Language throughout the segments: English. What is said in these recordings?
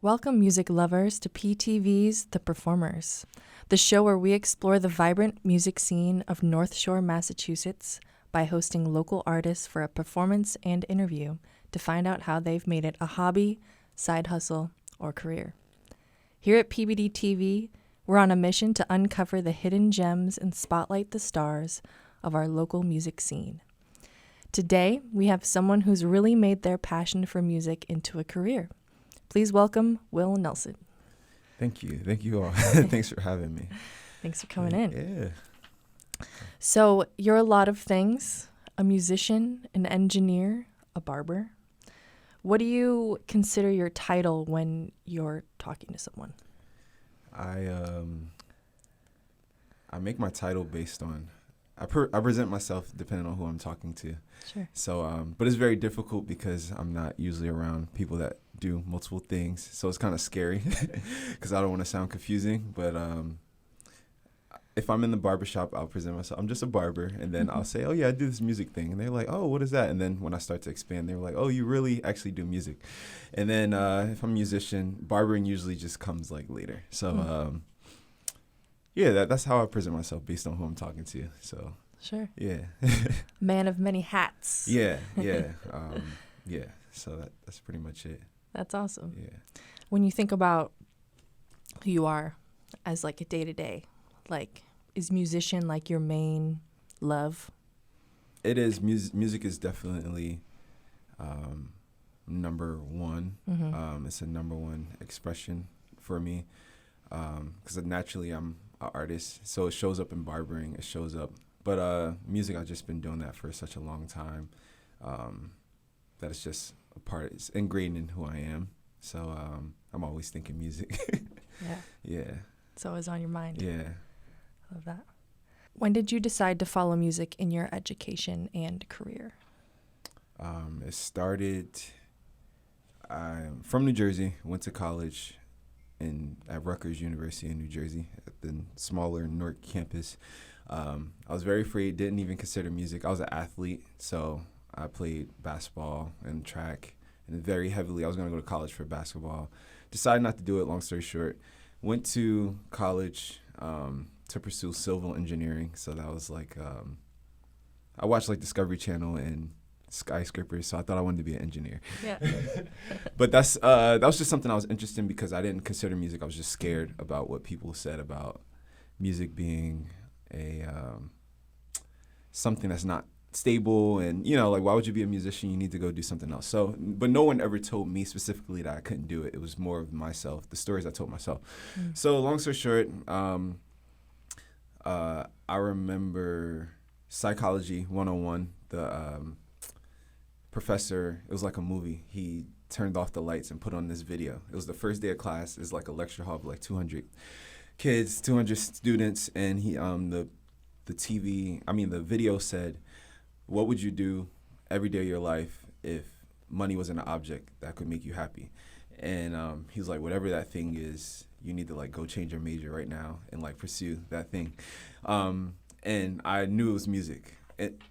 Welcome, music lovers, to PTV's The Performers, the show where we explore the vibrant music scene of North Shore, Massachusetts, by hosting local artists for a performance and interview to find out how they've made it a hobby, side hustle, or career. Here at Peabody TV, we're on a mission to uncover the hidden gems and spotlight the stars of our local music scene. Today, we have someone who's really made their passion for music into a career. Please welcome Will Nelson. Thank you. Thank you all. Thanks for having me. Thanks for coming in. Yeah. So you're a lot of things, a musician, an engineer, a barber. What do you consider your title when you're talking to someone? I make my title based on, I present myself depending on who I'm talking to. Sure. So, but it's very difficult because I'm not usually around people that do multiple things. So it's kind of scary because I don't want to sound confusing. But if I'm in the barbershop, I'll present myself. I'm just a barber. And then I'll say, oh, yeah, I do this music thing. And they're like, oh, what is that? And then when I start to expand, they're like, oh, you really actually do music. And then if I'm a musician, barbering usually just comes like later. So, yeah, that's how I present myself based on who I'm talking to. So, sure. Yeah. Man of many hats. Yeah. Yeah. So that's pretty much it. That's awesome. Yeah. When you think about who you are as like a day-to-day, like is musician like your main love? It is. Music is definitely number one. It's a number one expression for me because naturally I'm an artist. So it shows up in barbering. It shows up. But music, I've just been doing that for such a long time that it's just a part. It's ingrained in who I am. So I'm always thinking music. Yeah. Yeah. It's always on your mind. Yeah. I love that. When did you decide to follow music in your education and career? It started, I'm from New Jersey, went to college at Rutgers University in New Jersey, at the smaller Newark campus. I was very afraid, didn't even consider music. I was an athlete, so I played basketball and track, and very heavily, I was going to go to college for basketball. Decided not to do it, long story short. Went to college to pursue civil engineering, so that was like, I watched like Discovery Channel and skyscrapers, so I thought I wanted to be an engineer. Yeah. But that was just something I was interested in because I didn't consider music. I was just scared about what people said about music being a something that's not stable, and like, why would you be a musician? You need to go do something else. So, but no one ever told me specifically that I couldn't do it. It was more of myself, the stories I told myself. So long story short, I remember Psychology 101, the professor, it was like a movie. He turned off the lights and put on this video. It was the first day of class. It's like a lecture hall of like 200 kids, 200 students, and he the video said, what would you do every day of your life if money wasn't an object that could make you happy? And he was like, whatever that thing is, you need to like go change your major right now and like pursue that thing. And I knew it was music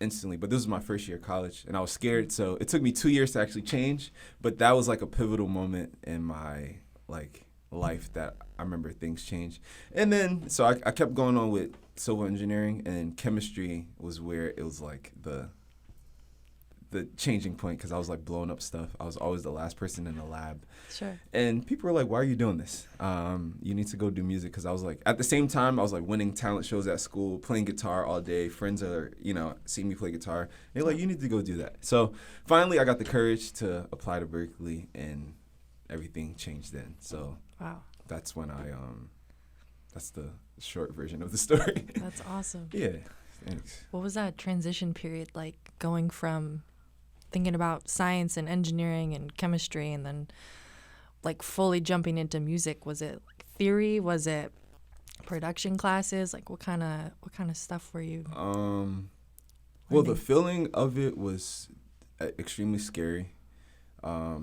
instantly, but this was my first year of college and I was scared. So it took me 2 years to actually change, but that was like a pivotal moment in my like life that I remember things changed. And then, so I kept going on with civil engineering, and chemistry was where it was like the changing point because I was like blowing up stuff. I was always the last person in the lab. Sure. And people were like, why are you doing this? You need to go do music. Because I was like, at the same time, I was like winning talent shows at school, playing guitar all day. Friends are, seeing me play guitar. They're like, you need to go do that. So finally, I got the courage to apply to Berklee, and everything changed then. So wow, that's when that's the short version of the story. That's awesome. Yeah, thanks. What was that transition period like, going from thinking about science and engineering and chemistry and then like fully jumping into music? Was it like theory? Was it production classes? Like what kind of stuff were you well, the feeling of it was extremely scary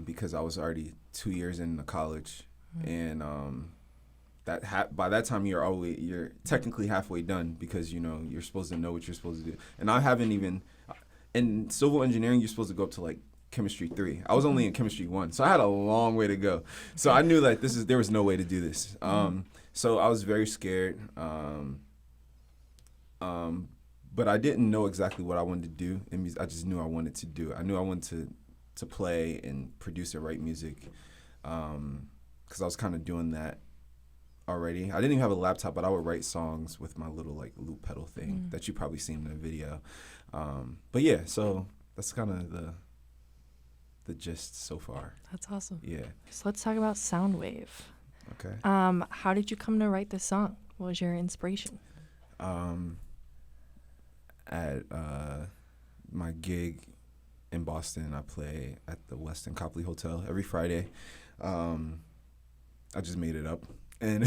because I was already 2 years into college, and by that time you're technically halfway done because you're supposed to know what you're supposed to do. And I haven't even in civil engineering, you're supposed to go up to like chemistry 3. I was only in chemistry 1, so I had a long way to go. So I knew that there was no way to do this. So I was very scared. But I didn't know exactly what I wanted to do in music. I just knew I wanted to do it. I knew I wanted to play and produce and write music, because I was kind of doing that already. I didn't even have a laptop, but I would write songs with my little like loop pedal thing that you probably seen in the video. But yeah, so that's kind of the gist so far. That's awesome. Yeah. So let's talk about Soundwave. Okay. How did you come to write this song? What was your inspiration? At my gig in Boston, I play at the Westin Copley Hotel every Friday. I just made it up. And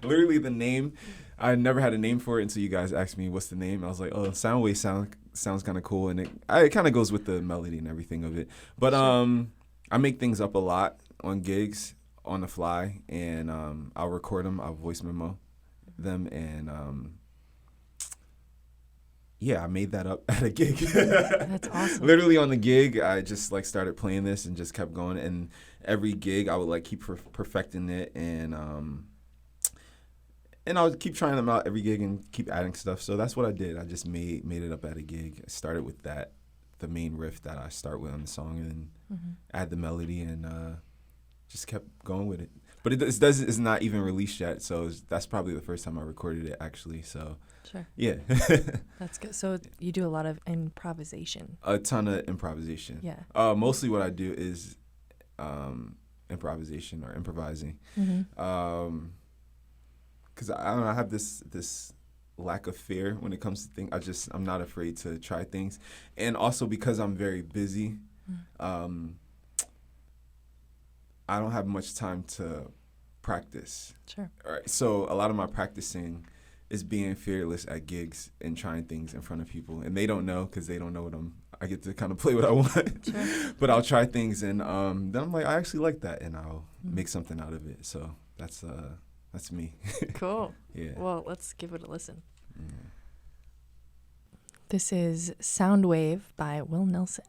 literally the name, I never had a name for it until you guys asked me what's the name. I was like, oh, Soundwave sounds kind of cool. And it kind of goes with the melody and everything of it. But sure. I make things up a lot on gigs on the fly. And I'll record them. I'll voice memo them. And yeah, I made that up at a gig. That's awesome. Literally on the gig, I just like started playing this and just kept going. And every gig, I would like keep perfecting it, and I would keep trying them out every gig and keep adding stuff. So that's what I did. I just made it up at a gig. I started with that, the main riff that I start with on the song, and then add the melody, and just kept going with it. But it's not even released yet, so that's probably the first time I recorded it, actually. So, sure. Yeah. That's good. So you do a lot of improvisation. A ton of improvisation. Yeah. Mostly what I do is improvisation or improvising. Because I don't know, I have this lack of fear when it comes to things. I'm not afraid to try things. And also because I'm very busy, I don't have much time to practice. Sure. All right. So a lot of my practicing is being fearless at gigs and trying things in front of people. And they don't know, because they don't know I get to kind of play what I want. Sure. But I'll try things, and then I'm like, I actually like that, and I'll make something out of it. So that's me. Cool. Yeah. Well, let's give it a listen. This is Soundwave by Will Nelson.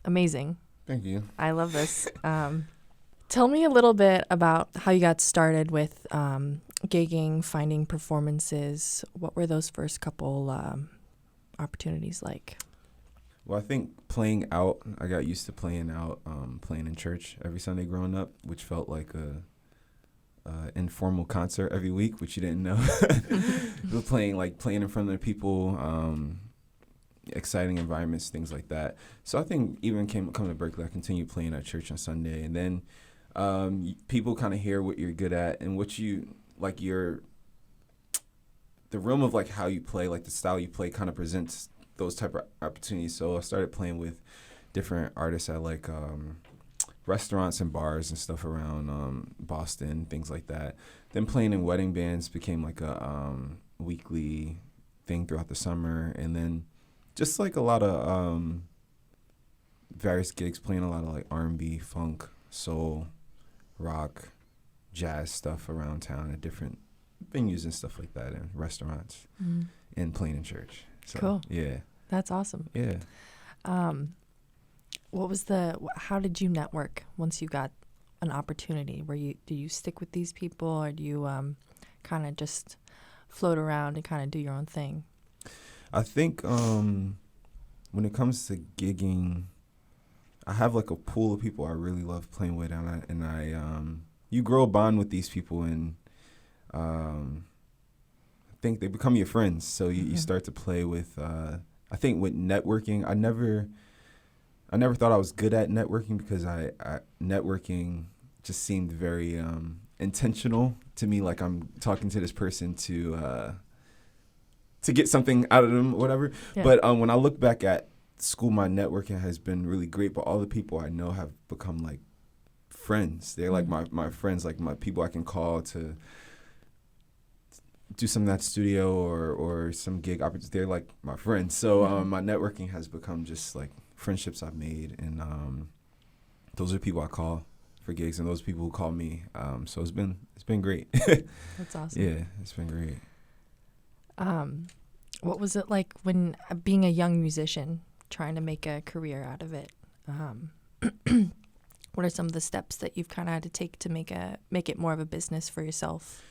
amazing. Thank you. I love this. Tell me a little bit about how you got started with gigging, finding performances. What were those first couple opportunities like? Well, I think playing out, I got used to playing out, playing in church every Sunday growing up, which felt like a informal concert every week, which you didn't know. playing in front of the people, exciting environments, things like that. So I think even coming to Berklee, I continued playing at church on Sunday, and then people kind of hear what you're good at and what you like. The realm of like how you play, like the style you play, kind of presents those type of opportunities. So I started playing with different artists at like restaurants and bars and stuff around Boston, things like that. Then playing in wedding bands became like a weekly thing throughout the summer, and then just like a lot of various gigs, playing a lot of like R&B, funk, soul, rock, jazz stuff around town at different venues and stuff like that, and restaurants, and playing in church. So, cool. Yeah. That's awesome. Yeah. How did you network once you got an opportunity? Do you stick with these people, or do you kind of just float around and kind of do your own thing? I think when it comes to gigging, I have like a pool of people I really love playing with, and I you grow a bond with these people, and I think they become your friends. So you start to play with. I think with networking, I never thought I was good at networking, because I networking just seemed very intentional to me. Like I'm talking to this person to get something out of them or whatever. Yeah. But when I look back at school, my networking has been really great. But all the people I know have become like friends. They're like my friends, like my people I can call to do something at the studio or some gig opportunity. They're like my friends. So my networking has become just like friendships I've made, and those are people I call for gigs, and those people who call me. So it's been great. That's awesome. Yeah, it's been great. What was it like when being a young musician, trying to make a career out of it? What are some of the steps that you've kind of had to take to make it more of a business for yourself?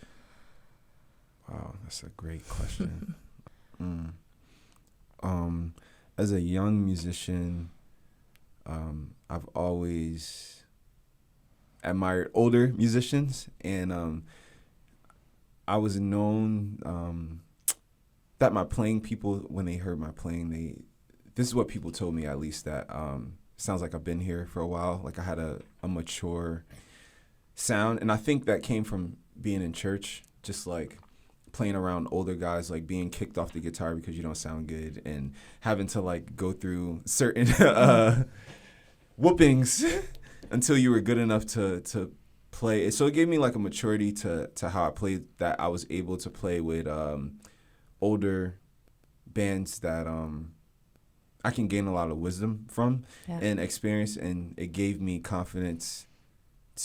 Wow, that's a great question. As a young musician, I've always admired older musicians, and I was known that my playing, people, when they heard my playing, this is what people told me, at least, that sounds like I've been here for a while, like I had a mature sound. And I think that came from being in church, just like playing around older guys, like being kicked off the guitar because you don't sound good, and having to like go through certain whoopings until you were good enough to play. So it gave me like a maturity to how I played, that I was able to play with older bands that I can gain a lot of wisdom from and experience, and it gave me confidence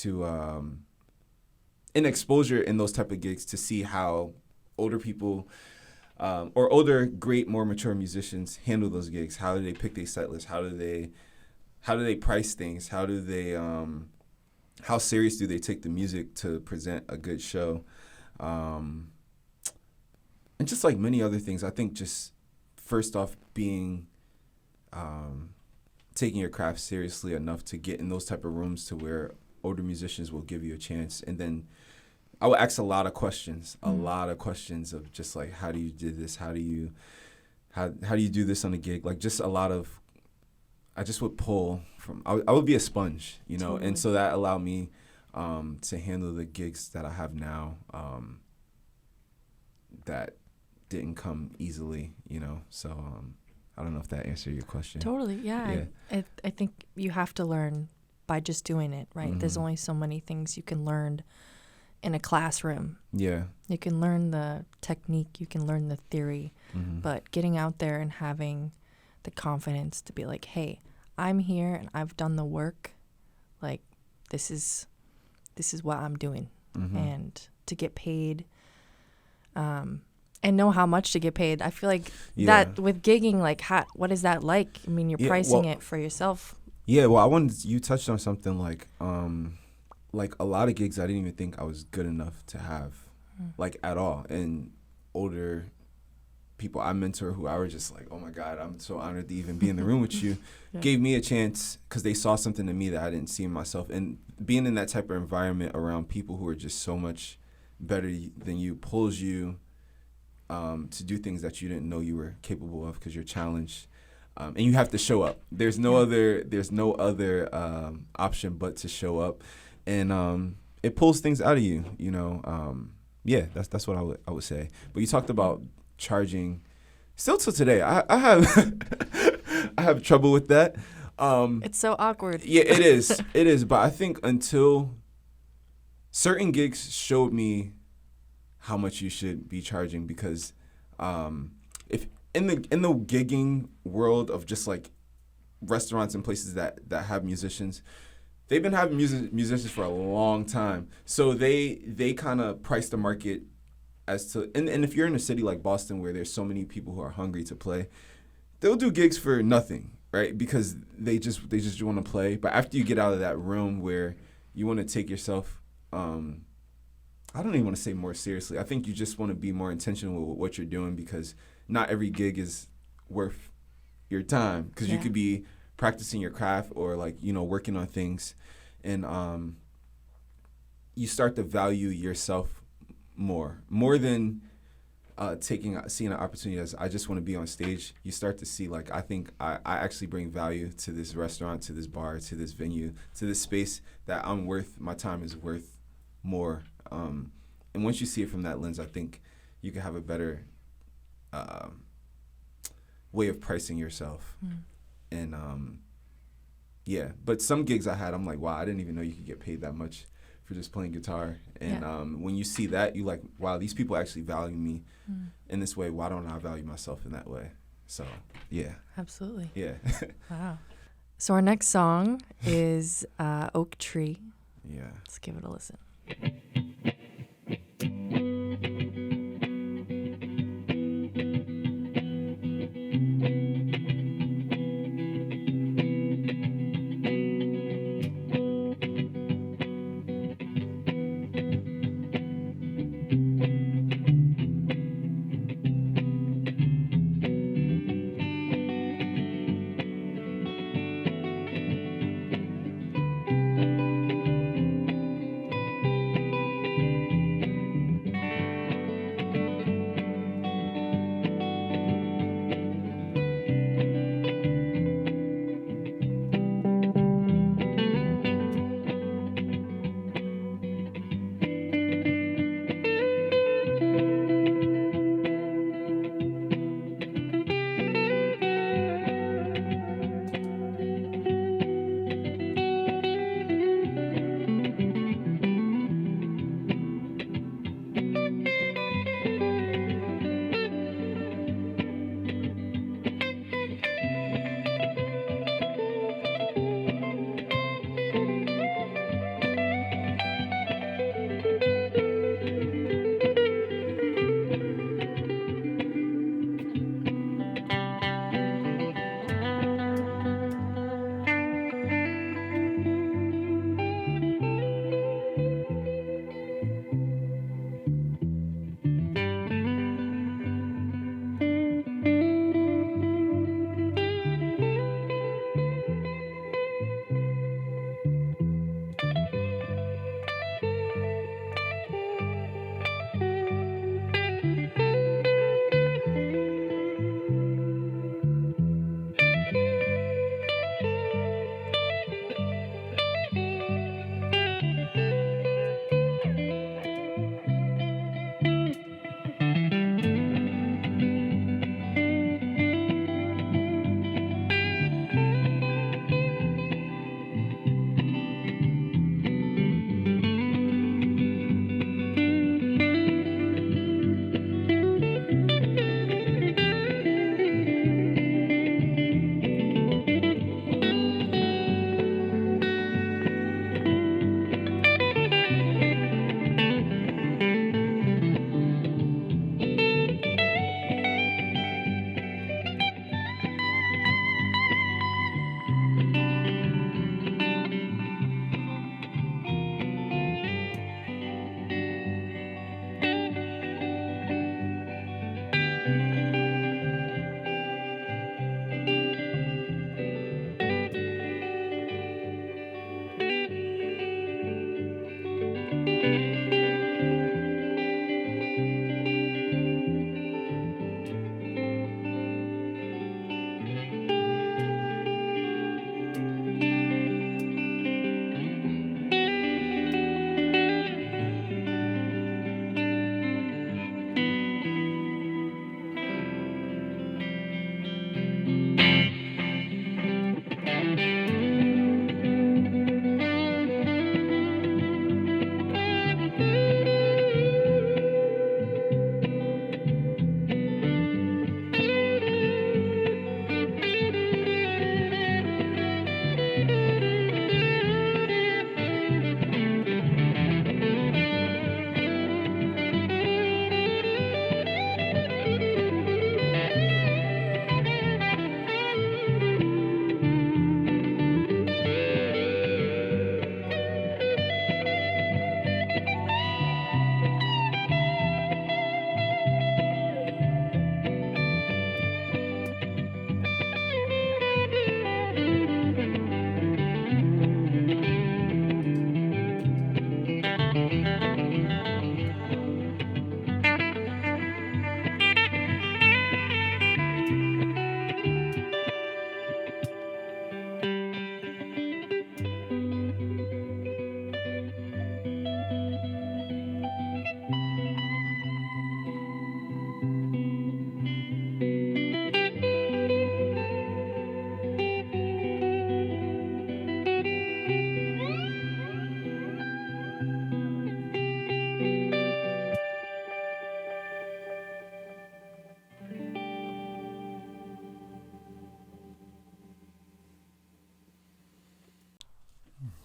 to and exposure in those type of gigs to see how older people or older, great, more mature musicians handle those gigs. How do they pick their set list? How do they price things? How do they how serious do they take the music to present a good show? And just like many other things, I think just first off being taking your craft seriously enough to get in those type of rooms to where older musicians will give you a chance. And then I would ask a lot of questions of just like, how do you do this? How do you do this on a gig? Like just a lot of, I just would pull from, I would be a sponge, you know? Totally. And so that allowed me to handle the gigs that I have now that didn't come easily, you know? So I don't know if that answered your question. Totally, yeah. I think you have to learn by just doing it, right? There's only so many things you can learn in a classroom. Yeah. You can learn the technique, you can learn the theory, but getting out there and having the confidence to be like, hey, I'm here and I've done the work. Like, this is what I'm doing. And to get paid, and know how much to get paid. I feel like that with gigging, like, what is that like? I mean, you're pricing it for yourself. Yeah, well, I wanted you touched on something like a lot of gigs I didn't even think I was good enough to have, like at all. And older people I mentor who I was just like, oh my God, I'm so honored to even be in the room with you, Yeah. gave me a chance because they saw something in me that I didn't see in myself. And being in that type of environment around people who are just so much better than you pulls you to do things that you didn't know you were capable of because you're challenged. And you have to show up. There's no other option but to show up. And it pulls things out of you, you know. Yeah, that's what I would say. But you talked about charging. Still till today, I have I have trouble with that. It's so awkward. Yeah, it is. It is. But I think until certain gigs showed me how much you should be charging, because if in the gigging world of just like restaurants and places that have musicians, they've been having musicians for a long time. So they kind of price the market as to, and if you're in a city like Boston where there's so many people who are hungry to play, they'll do gigs for nothing, right? Because they just want to play. But after you get out of that room where you want to take yourself, I don't even want to say more seriously. I think you just want to be more intentional with what you're doing, because not every gig is worth your time, because you could be practicing your craft or like, you know, working on things, and you start to value yourself more than seeing an opportunity as I just want to be on stage. You start to see like, I think I actually bring value to this restaurant, to this bar, to this venue, to this space, that my time is worth more. And once you see it from that lens, I think you can have a better way of pricing yourself. And yeah, but some gigs I had, I'm like, wow, I didn't even know you could get paid that much for just playing guitar. And when you see that, you like, wow, these people actually value me in this way. Why don't I value myself in that way? So yeah, Absolutely. yeah. Wow. So our next song is Oak Tree. Yeah. Let's give it a listen.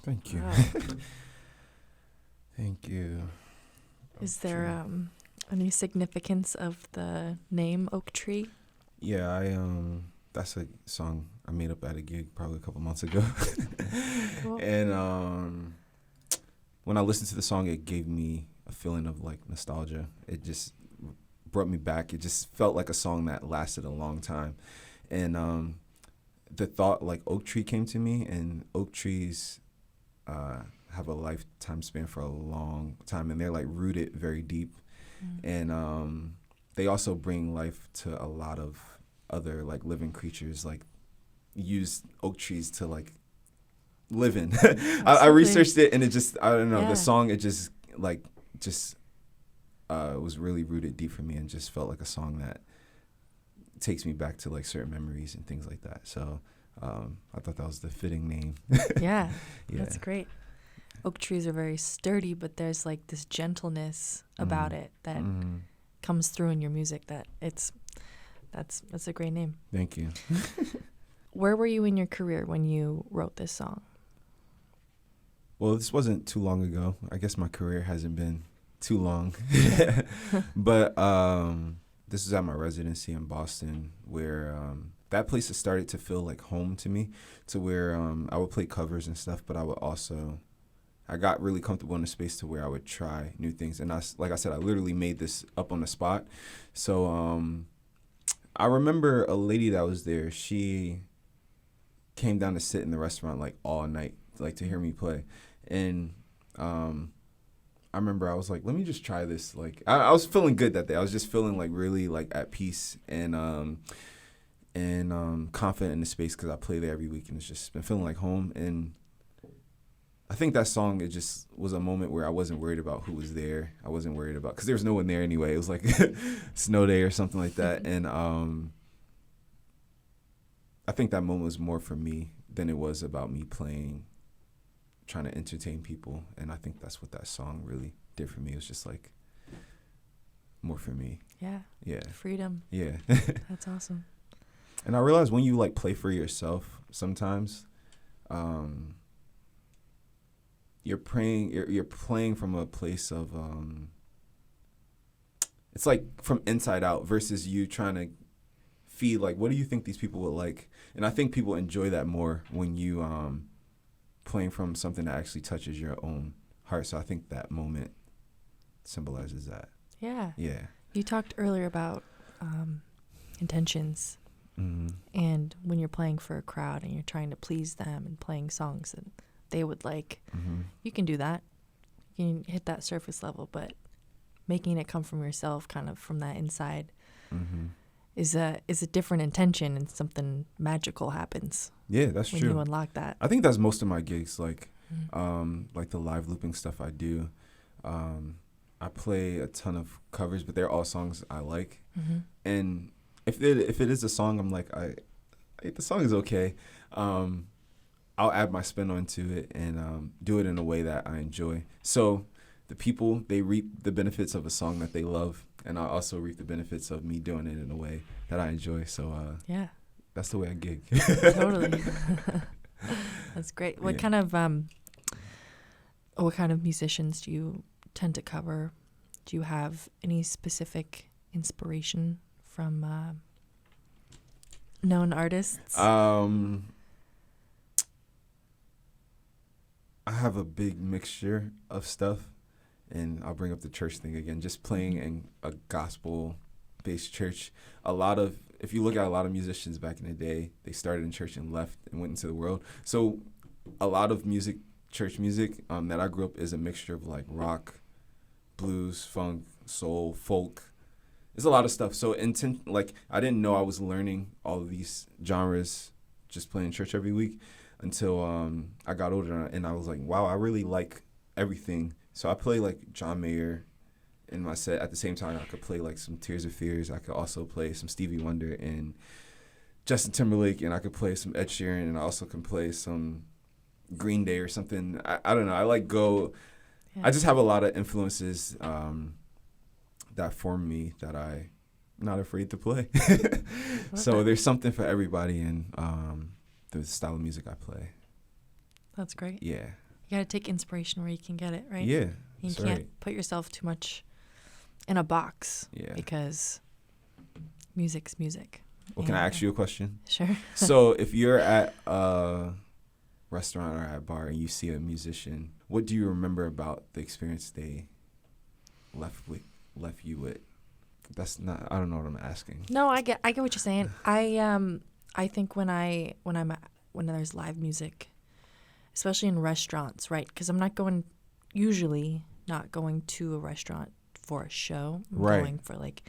Thank you. Wow. Thank you. Is there any significance of the name Oak Tree? Yeah, that's a song I made up at a gig probably a couple months ago. Cool. And when I listened to the song, it gave me a feeling of like nostalgia. It just brought me back. It just felt like a song that lasted a long time. And the thought like oak tree came to me, and oak trees have a lifetime span for a long time, and they're like rooted very deep. And they also bring life to a lot of other like living creatures, like use oak trees to like live in. I researched it, and it just, I don't know, Yeah. the song, it just was really rooted deep for me, and just felt like a song that takes me back to like certain memories and things like that. So I thought that was the fitting name. Yeah, Yeah. that's great. Oak trees are very sturdy, but there's like this gentleness about it that comes through in your music. That's a great name. Thank you. Where were you in your career when you wrote this song? Well, this wasn't too long ago. I guess my career hasn't been too long. But this is at my residency in Boston, where that place has started to feel like home to me, to where I would play covers and stuff, but I got really comfortable in a space to where I would try new things. And like I said, I literally made this up on the spot. So I remember a lady that was there, she came down to sit in the restaurant like all night, like to hear me play. And I remember I was like, let me just try this. Like I was feeling good that day. I was just feeling like really like at peace and confident in the space, because I play there every week, and it's just been feeling like home. And I think that song, it just was a moment where I wasn't worried about who was there. I wasn't worried about, because there was no one there anyway. It was like snow day or something like that. And I think that moment was more for me than it was about me playing, trying to entertain people. And I think that's what that song really did for me. It was just like more for me. Yeah. Yeah. Freedom. Yeah. That's awesome. And I realized when you like play for yourself, sometimes you're playing from a place of it's like from inside out, versus you trying to feed like, what do you think these people would like? And I think people enjoy that more when you playing from something that actually touches your own heart. So I think that moment symbolizes that. Yeah. Yeah. You talked earlier about intentions. Mm-hmm. And when you're playing for a crowd and you're trying to please them and playing songs that they would like, you can do that. You can hit that surface level, but making it come from yourself, kind of from that inside, is a different intention, and something magical happens. Yeah, that's when true. you unlock that. I think that's most of my gigs, like the live looping stuff I do. I play a ton of covers, but they're all songs I like. And if it is a song I'm like, the song is okay, I'll add my spin onto it and do it in a way that I enjoy. So the people, they reap the benefits of a song that they love, and I also reap the benefits of me doing it in a way that I enjoy. So yeah, that's the way I gig. Totally. That's great. What kind of musicians do you tend to cover? Do you have any specific inspiration from known artists? I have a big mixture of stuff, and I'll bring up the church thing again. Just playing in a gospel-based church. If you look at a lot of musicians back in the day, they started in church and left and went into the world. So a lot of music, church music that I grew up, is a mixture of like rock, blues, funk, soul, folk. There's a lot of stuff. So I didn't know I was learning all of these genres just playing church every week until I got older, and I was like, wow, I really like everything. So I play like John Mayer in my set. At the same time, I could play like some Tears of Fears. I could also play some Stevie Wonder and Justin Timberlake, and I could play some Ed Sheeran, and I also can play some Green Day or something. I don't know. I just have a lot of influences that form me that I'm not afraid to play. So there's something for everybody in the style of music I play. That's great. Yeah. You got to take inspiration where you can get it, right? Yeah. You can't put yourself too much in a box. Yeah. Because music's music. Well, can I ask you a question? Sure. So if you're at a restaurant or at a bar and you see a musician, what do you remember about the experience they left you with? That's not. I don't know what I'm asking. No, I get what you're saying. I think when there's live music, especially in restaurants, right? Because I'm usually not going to a restaurant for a show. I'm going for like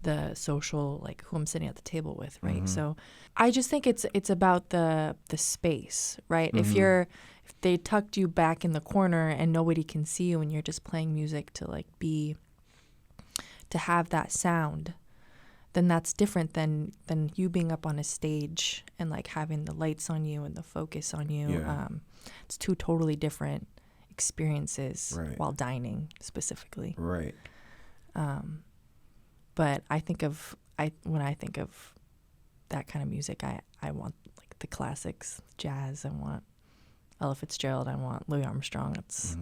the social, like who I'm sitting at the table with, right? Mm-hmm. So I just think it's about the space, right? Mm-hmm. If they tucked you back in the corner and nobody can see you and you're just playing music to have that sound, then that's different than you being up on a stage and like having the lights on you and the focus on you. Yeah. It's two totally different experiences while dining specifically. Right. But when I think of that kind of music, I want like the classics, jazz. I want Ella Fitzgerald. I want Louis Armstrong. That's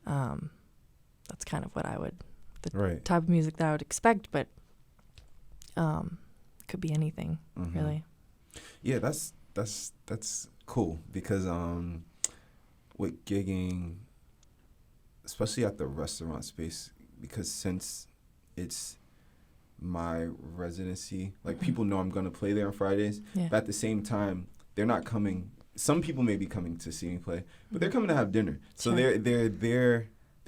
kind of what type of music that I would expect. But it could be anything, really. Yeah, that's cool because with gigging, especially at the restaurant space, because since it's my residency, like people know I'm gonna play there on Fridays, but at the same time they're not coming. Some people may be coming to see me play, but they're coming to have dinner. So they're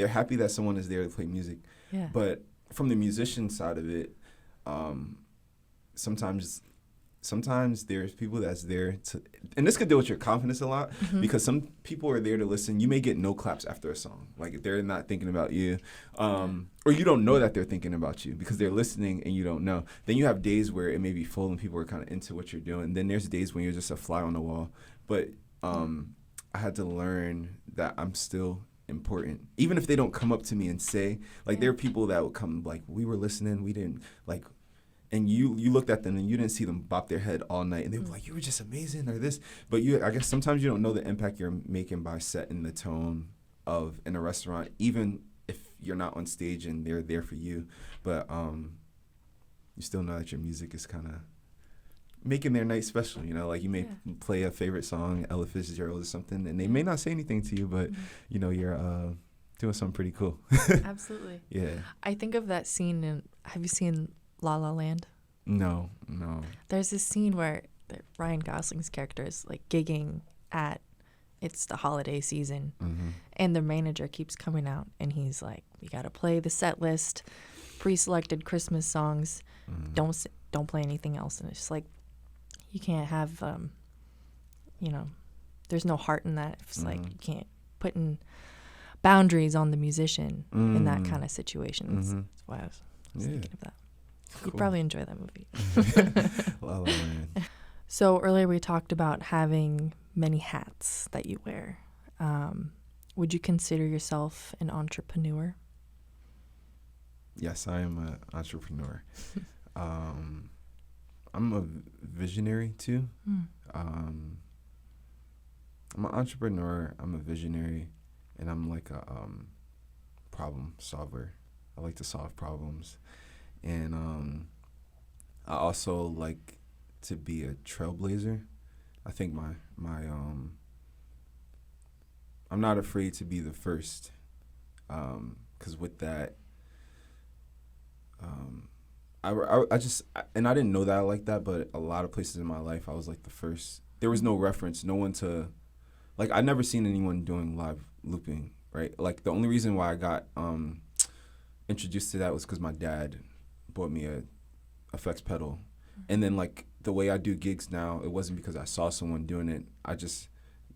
happy that someone is there to play music. Yeah. But from the musician side of it, sometimes there's people that's there to, and this could deal with your confidence a lot, because some people are there to listen. You may get no claps after a song. Like they're not thinking about you, or you don't know that they're thinking about you because they're listening and you don't know. Then you have days where it may be full and people are kind of into what you're doing. Then there's days when you're just a fly on the wall. But I had to learn that I'm still important, even if they don't come up to me and say, like, there are people that would come like, we were listening, we didn't like. And you looked at them and you didn't see them bop their head all night. And they were like, you were just amazing or this. But I guess sometimes you don't know the impact you're making by setting the tone in a restaurant, even if you're not on stage and they're there for you. But you still know that your music is kind of making their night special. You know, like you may play a favorite song, Ella Fitzgerald or something, and they may not say anything to you, but, you know, you're doing something pretty cool. Absolutely. Yeah. I think of that scene have you seen La La Land? No. There's this scene where Ryan Gosling's character is like gigging it's the holiday season, and the manager keeps coming out and he's like, "We got to play the set list, pre-selected Christmas songs. Don't play anything else." And it's just like, you can't have, there's no heart in that. It's like you can't put in boundaries on the musician in that kind of situation. That's why I was thinking of that. Cool. You'd probably enjoy that movie. La La Land. So earlier we talked about having many hats that you wear. Would you consider yourself an entrepreneur? Yes, I am an entrepreneur. I'm a visionary too. I'm an entrepreneur. I'm a visionary, and I'm like a problem solver. I like to solve problems. And I also like to be a trailblazer. I think my I'm not afraid to be the first, because with that, I didn't know that I like that, but a lot of places in my life I was like the first. There was no reference, no one to, like, I'd never seen anyone doing live looping, right? Like, the only reason why I got introduced to that was because my dad bought me a effects pedal. And then, like, the way I do gigs now, it wasn't because I saw someone doing it. I just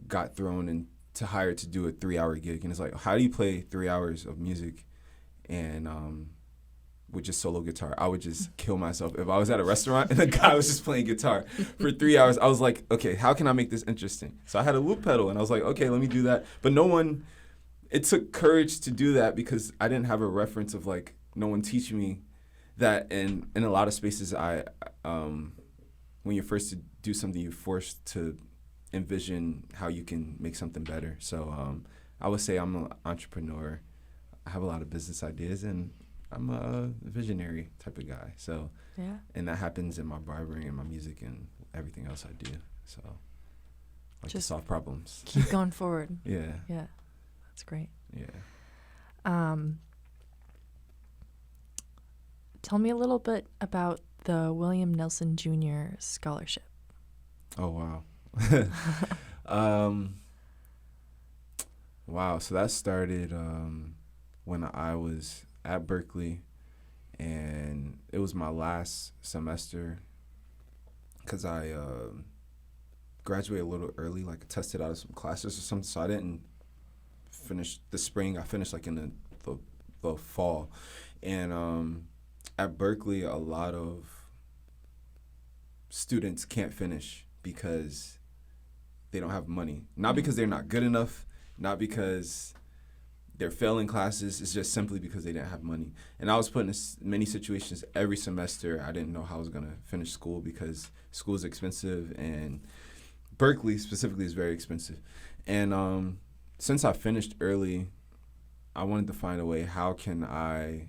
got thrown into hired to do a 3-hour gig. And it's like, how do you play 3 hours of music and with just solo guitar? I would just kill myself. If I was at a restaurant and the guy was just playing guitar for 3 hours, I was like, okay, how can I make this interesting? So I had a loop pedal, and I was like, okay, let me do that. But it took courage to do that because I didn't have a reference of, like, no one teaching me that. And in a lot of spaces, when you're first to do something, you're forced to envision how you can make something better. So I would say I'm an entrepreneur. I have a lot of business ideas, and I'm a visionary type of guy. So, Yeah. and that happens in my barbering and my music and everything else I do. So, I like to Just solve problems. Keep going forward. Yeah. Yeah. That's great. Yeah. Tell me a little bit about the William Nelson Jr. Scholarship. Oh, wow. Wow. So that started when I was at Berklee, and it was my last semester because I graduated a little early, like I tested out of some classes or something, so I didn't finish the spring. I finished like in the fall. And at Berklee, a lot of students can't finish because they don't have money. Not because they're not good enough, not because they're failing classes. It's just simply because they didn't have money. And I was put in many situations every semester. I didn't know how I was going to finish school because school is expensive, and Berklee specifically is very expensive. And since I finished early, I wanted to find a way, how can I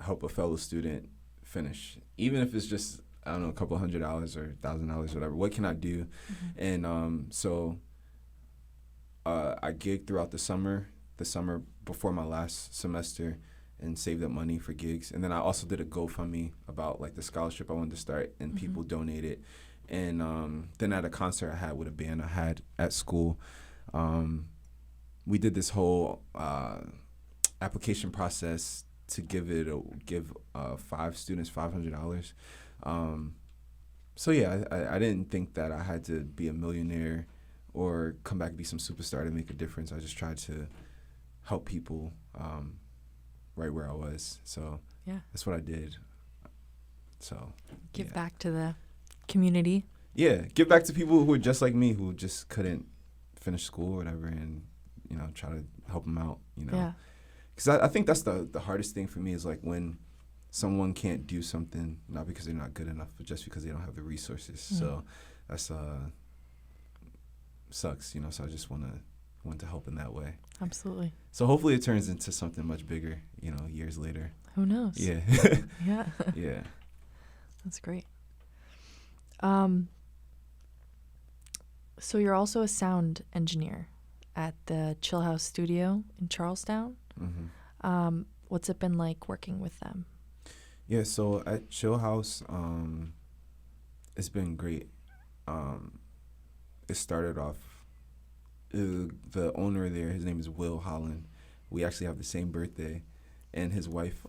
help a fellow student finish? Even if it's just, I don't know, a couple $100 or $1,000, whatever. What can I do? Mm-hmm. And so I gigged throughout the summer before my last semester, and saved up money for gigs. And then I also did a GoFundMe about like the scholarship I wanted to start, and people donated. And then at a concert I had with a band I had at school, we did this whole application process to give 5 students $500. So yeah, I didn't think that I had to be a millionaire or come back and be some superstar to make a difference. I just tried to help people right where I was. So yeah, that's what I did. So give back to the community. Yeah, give back to people who were just like me, who just couldn't finish school or whatever, and try to help them out. Yeah. Because I think that's the hardest thing for me, is like when someone can't do something, not because they're not good enough, but just because they don't have the resources. So that's sucks, So I just want to help in that way. Absolutely. So hopefully it turns into something much bigger, years later. Who knows? Yeah. Yeah. Yeah. That's great. So you're also a sound engineer at the Chillhouse Studio in Charlestown. Mm-hmm. What's it been like working with them? Yeah, so at Chillhouse, it's been great. It started off, the owner there, his name is Will Holland. We actually have the same birthday, and his wife,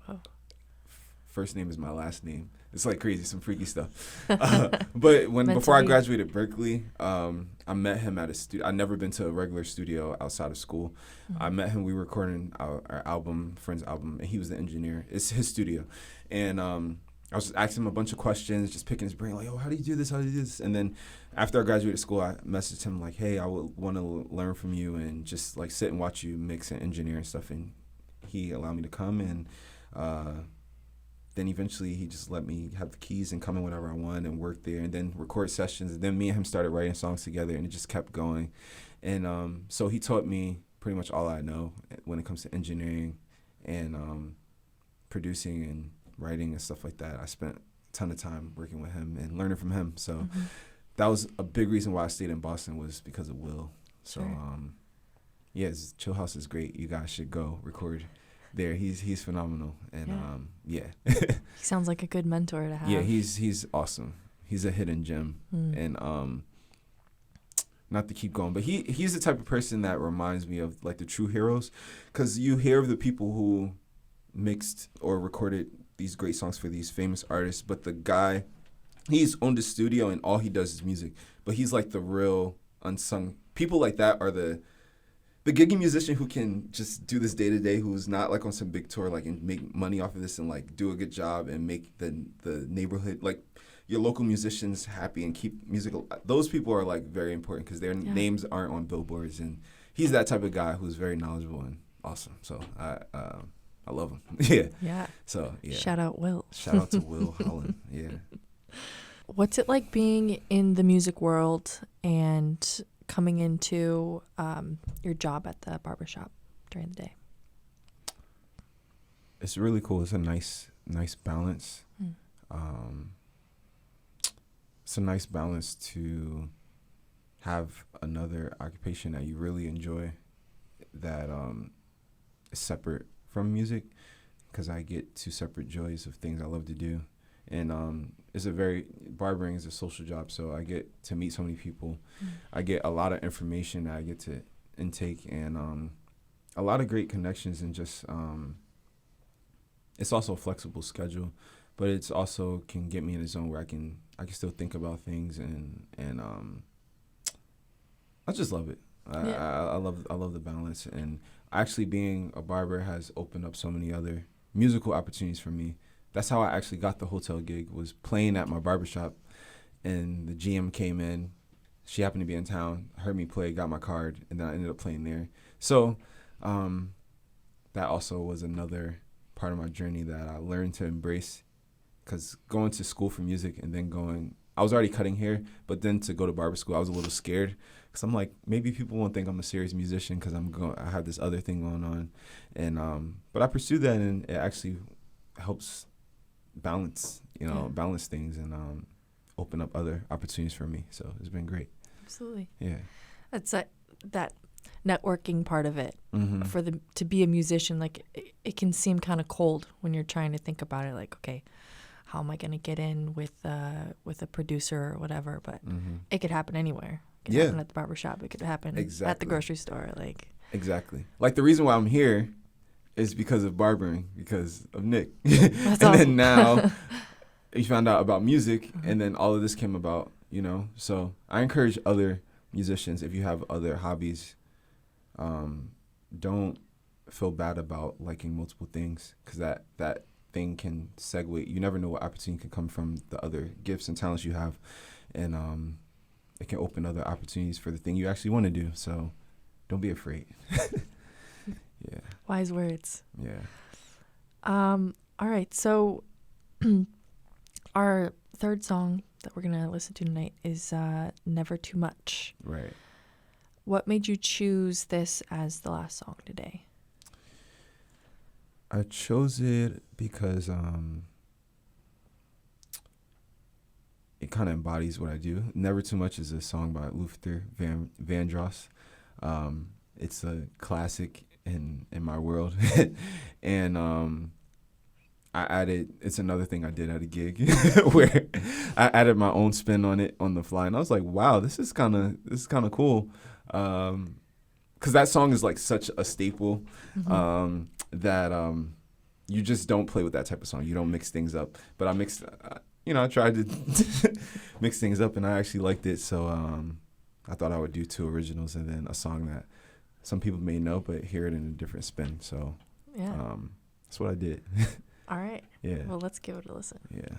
first name is my last name. It's like crazy, some freaky stuff. But before I graduated Berklee, I met him at a studio. I'd never been to a regular studio outside of school. Mm-hmm. I met him. We were recording our album, friend's album, and he was the engineer. It's his studio. And I was just asking him a bunch of questions, just picking his brain, like, oh, how do you do this? How do you do this? And then after I graduated school, I messaged him like, hey, I would want to learn from you and just like sit and watch you mix and engineer and stuff. And he allowed me to come, and then eventually he just let me have the keys and come in whenever I want and work there, and then record sessions. And then me and him started writing songs together, and it just kept going. And so he taught me pretty much all I know when it comes to engineering and producing and writing and stuff like that. I spent a ton of time working with him and learning from him. So that was a big reason why I stayed in Boston, was because of Will. So yeah, Chillhouse is great. You guys should go record there. He's phenomenal. And yeah. He sounds like a good mentor to have. Yeah, he's awesome. He's a hidden gem. And not to keep going, but he's the type of person that reminds me of like the true heroes, because you hear of the people who mixed or recorded these great songs for these famous artists, but the guy, he's owned a studio and all he does is music, but he's like the real unsung. People like that are the giggy musician who can just do this day to day, who's not like on some big tour, like, and make money off of this and like do a good job and make the neighborhood, like your local musicians, happy and keep music. Those people are like very important because their names aren't on billboards, and he's that type of guy who's very knowledgeable and awesome. So I love him. Yeah. Yeah. So yeah. Shout out Will. Shout out to Will Holland. Yeah. What's it like being in the music world and coming into your job at the barbershop during the day? It's really cool. It's a nice balance. It's a nice balance to have another occupation that you really enjoy that is separate from music, because I get two separate joys of things I love to do. And barbering is a social job, so I get to meet so many people. I get a lot of information that I get to intake, and a lot of great connections, and just it's also a flexible schedule, but it's also can get me in a zone where I can still think about things, and I just love it. I love the balance, and actually being a barber has opened up so many other musical opportunities for me. That's how I actually got the hotel gig, was playing at my barbershop, and the GM came in. She happened to be in town, heard me play, got my card, and then I ended up playing there. So that also was another part of my journey that I learned to embrace, because going to school for music and then I was already cutting hair, but then to go to barber school, I was a little scared, because I'm like, maybe people won't think I'm a serious musician because I have this other thing going on, and but I pursued that, and it actually helps balance things, and open up other opportunities for me. So it's been great. Absolutely. Yeah. It's that networking part of it. Mm-hmm. To be a musician, like it can seem kind of cold when you're trying to think about it, like, okay, how am I going to get in with a producer or whatever? But it could happen anywhere. It could happen at the barbershop. It could happen at the grocery store. Exactly. Like, the reason why I'm here is because of barbering, because of Nick. That's and awesome. then now you found out about music, and then all of this came about, So I encourage other musicians, if you have other hobbies, don't feel bad about liking multiple things, because that thing can segue. You never know what opportunity can come from the other gifts and talents you have, and it can open other opportunities for the thing you actually want to do. So don't be afraid. Yeah. Wise words. Yeah. All right. So our third song that we're going to listen to tonight is Never Too Much. Right. What made you choose this as the last song today? I chose it because it kind of embodies what I do. Never Too Much is a song by Luther Vandross. It's a classic in my world. And it's another thing I did at a gig where I added my own spin on it on the fly. And I was like, wow, this is kind of cool. Because that song is like such a staple that you just don't play with that type of song. You don't mix things up. But I mixed, I tried to mix things up, and I actually liked it. So I thought I would do two originals and then a song that some people may know but hear it in a different spin. So that's what I did. All right. Yeah. Well, let's give it a listen. Yeah.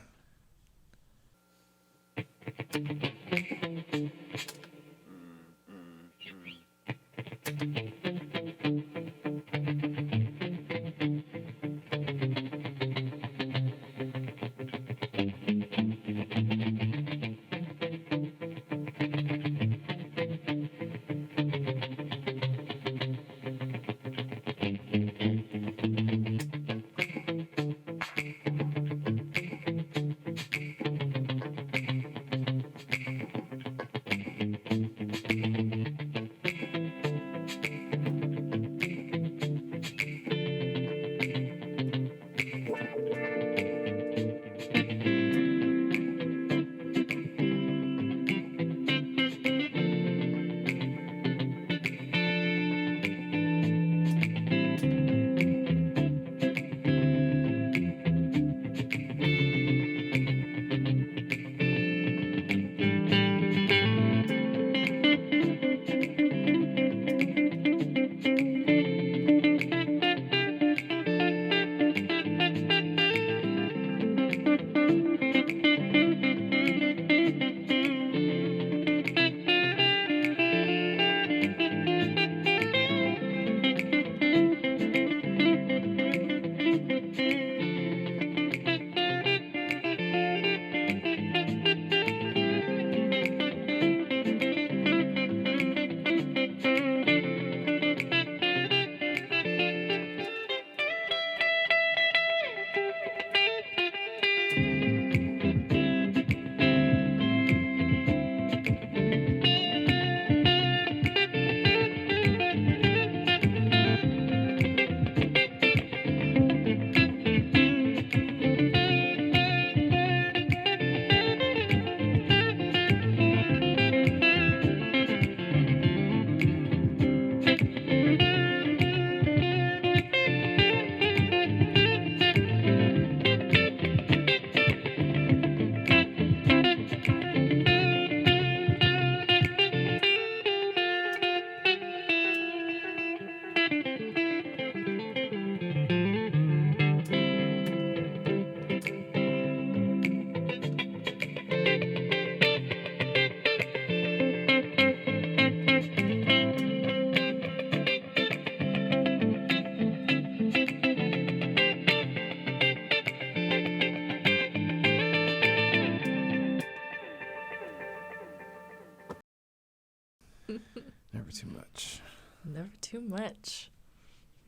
Never too much. Never too much.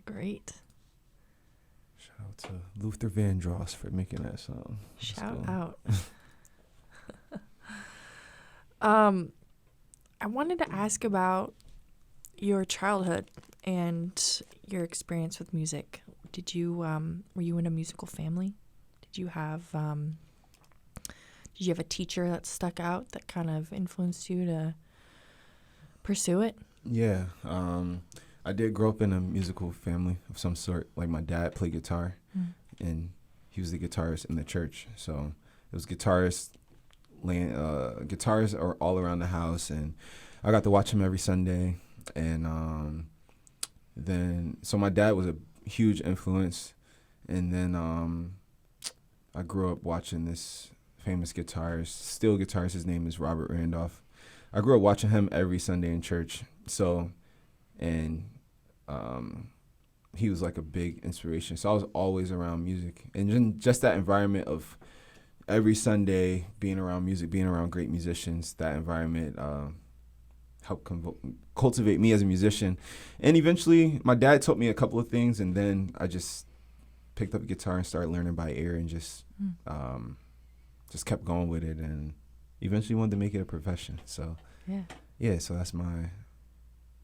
Great. Shout out to Luther Vandross for making that song. Shout out. I wanted to ask about your childhood and your experience with music. Did you were you in a musical family? Did you have a teacher that stuck out that kind of influenced you to pursue it? Yeah. I did grow up in a musical family of some sort. Like my dad played guitar, and he was the guitarist in the church. So it was guitars are all around the house, and I got to watch him every Sunday. And so my dad was a huge influence. And then I grew up watching this famous guitarist, steel guitarist. His name is Robert Randolph. I grew up watching him every Sunday in church. So, and he was like a big inspiration. So I was always around music, and just that environment of every Sunday being around music, being around great musicians. That environment helped cultivate me as a musician. And eventually, my dad taught me a couple of things, and then I just picked up a guitar and started learning by ear, and just kept going with it, and eventually wanted to make it a profession. So yeah, so that's my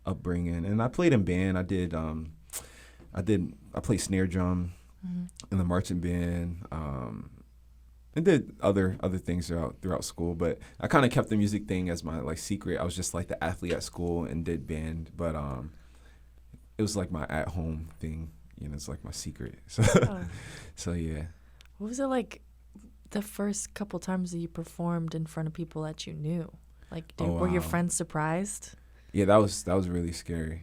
upbringing. And I played in band. I played snare drum in the marching band, and did other things throughout school. But I kind of kept the music thing as my secret. I was just like the athlete at school and did band, but it was like my at home thing. It's like my secret. So so yeah. What was it like the first couple times that you performed in front of people that you knew? Were your friends surprised? Yeah, that was really scary.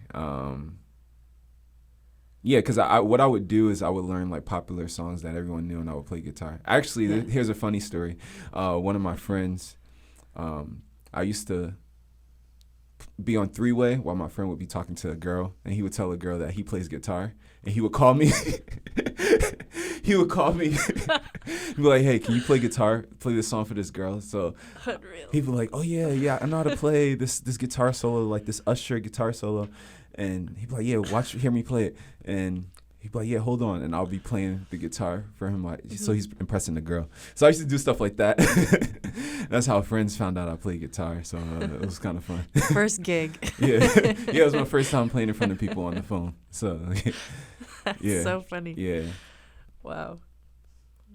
Yeah, because what I would do is I would learn popular songs that everyone knew, and I would play guitar. Actually, here's a funny story. One of my friends, I used to be on three-way while my friend would be talking to a girl, and he would tell a girl that he plays guitar, and he would call me. He would call me. He'd be like, "Hey, can you play guitar? Play this song for this girl." So he'd be like, "Oh yeah, I know how to play this guitar solo, this Usher guitar solo." And he'd be like, "Yeah, hear me play it." And he'd be like, "Yeah, hold on." And I'll be playing the guitar for him, so he's impressing the girl. So I used to do stuff like that. That's how friends found out I played guitar. So it was kind of fun. First gig. Yeah, it was my first time playing in front of people on the phone. So That's so funny. Yeah. Wow.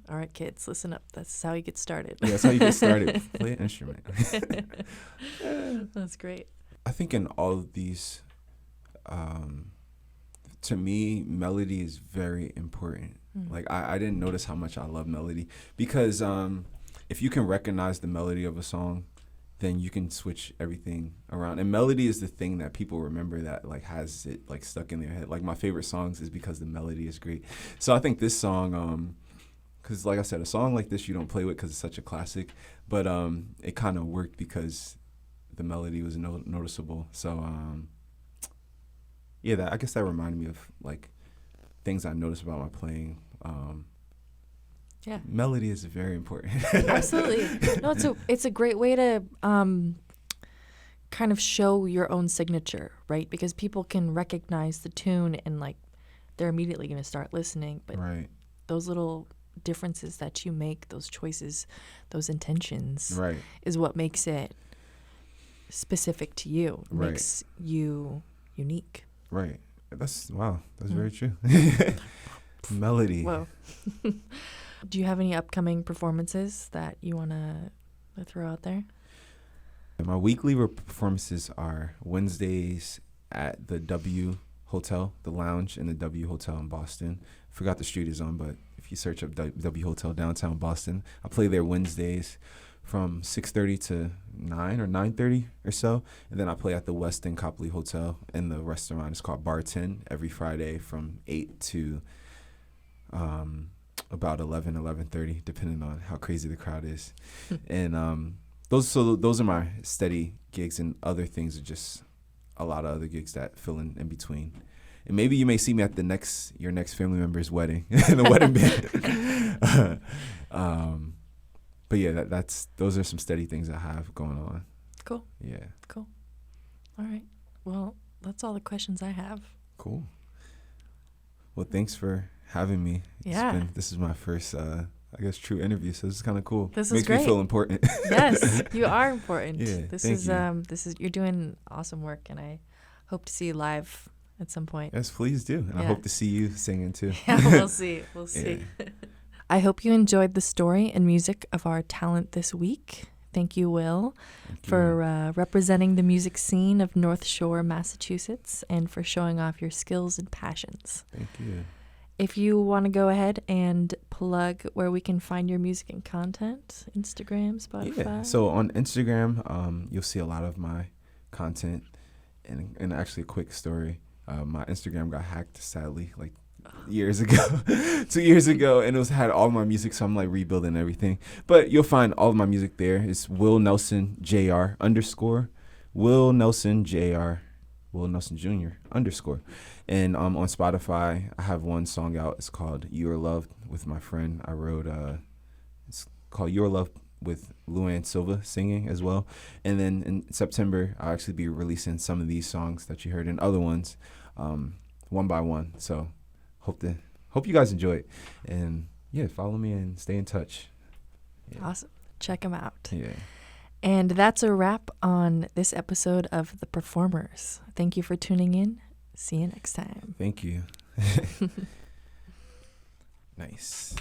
All right, kids, listen up. That's how you get started. Yeah, that's how you get started. Play an instrument. That's great. I think in all of these, to me, melody is very important. I didn't notice how much I love melody, because if you can recognize the melody of a song, then you can switch everything around. And melody is the thing that people remember, that has it stuck in their head. My favorite songs is because the melody is great. So I think this song, because like I said, a song like this you don't play with because it's such a classic, but it kind of worked because the melody was noticeable. So yeah, I guess that reminded me of things I noticed about my playing. Yeah, melody is very important. Absolutely. No, it's a great way to kind of show your own signature, right? Because people can recognize the tune and they're immediately going to start listening. But those little differences that you make, those choices, those intentions, is what makes it specific to you. It makes you unique. Right. That's very true. Melody. Whoa. Do you have any upcoming performances that you want to throw out there? My weekly performances are Wednesdays at the W Hotel, the lounge in the W Hotel in Boston. I forgot the street is on, but if you search up W Hotel downtown Boston, I play there Wednesdays from 6:30 to 9 or 9:30 or so. And then I play at the Westin Copley Hotel in the restaurant. It's called Bar 10 every Friday from 8 to about 11:30, depending on how crazy the crowd is. And those are my steady gigs, and other things are just a lot of other gigs that fill in between. And maybe you may see me at your next family member's wedding, in the wedding band. But yeah, those are some steady things I have going on. Cool. Yeah. Cool. All right. Well, that's all the questions I have. Cool. Well, thanks for having me. Yeah. This is my first, true interview, so this is kind of cool. This is Makes great. me feel important. Yes, you are important. Yeah, This thank is you. you're doing awesome work, and I hope to see you live at some point. Yes, please do. And I Yeah. hope to see you singing too. Yeah, we'll see. We'll see. I hope you enjoyed the story and music of our talent this week. Thank you, Will, for representing the music scene of North Shore, Massachusetts, and for showing off your skills and passions. Thank you. If you want to go ahead and plug where we can find your music and content, Instagram, Spotify. Yeah. So on Instagram, you'll see a lot of my content. And actually, a quick story. My Instagram got hacked, sadly, like years ago, 2 years ago, and had all my music, so I'm like rebuilding everything. But you'll find all of my music there. It's Will Nelson Jr. _ Will Nelson Jr. Will Nelson Jr. _ And on Spotify, I have one song out. It's called "You Are Loved" with my friend. I wrote it's called "You Are Loved" with Luann Silva singing as well. And then in September, I'll actually be releasing some of these songs that you heard and other ones, one by one. So hope you guys enjoy it. And yeah, follow me and stay in touch. Yeah. Awesome. Check them out. Yeah. And that's a wrap on this episode of The Performers. Thank you for tuning in. See you next time. Thank you. Nice.